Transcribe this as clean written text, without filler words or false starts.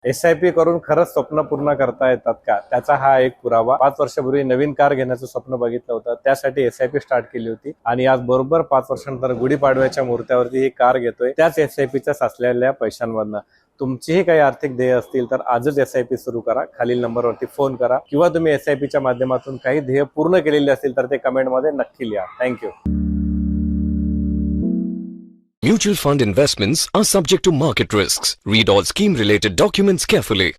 SIP करून खरंच स्वप्न पूर्ण करता येतात का, त्याचा हा एक पुरावा. 5 वर्षापूर्वी नवीन कार घेण्याचं स्वप्न बघितलं होतं, त्यासाठी SIP स्टार्ट केली होती आणि आज बरोबर 5 वर्षांनंतर गुढीपाडव्याच्या मुहूर्तावरती ही कार घेतोय, त्याच SIPच्या साचलेल्या पैशांमधनं. तुमचीही काही आर्थिक ध्येय असतील तर आजच SIP सुरू करा. खालील नंबरवरती फोन करा किंवा तुम्ही SIPच्या माध्यमातून काही ध्येय पूर्ण केलेले असतील तर ते कमेंटमध्ये नक्की लिहा. Thank you. Mutual fund investments are subject to market risks. Read all scheme related documents carefully.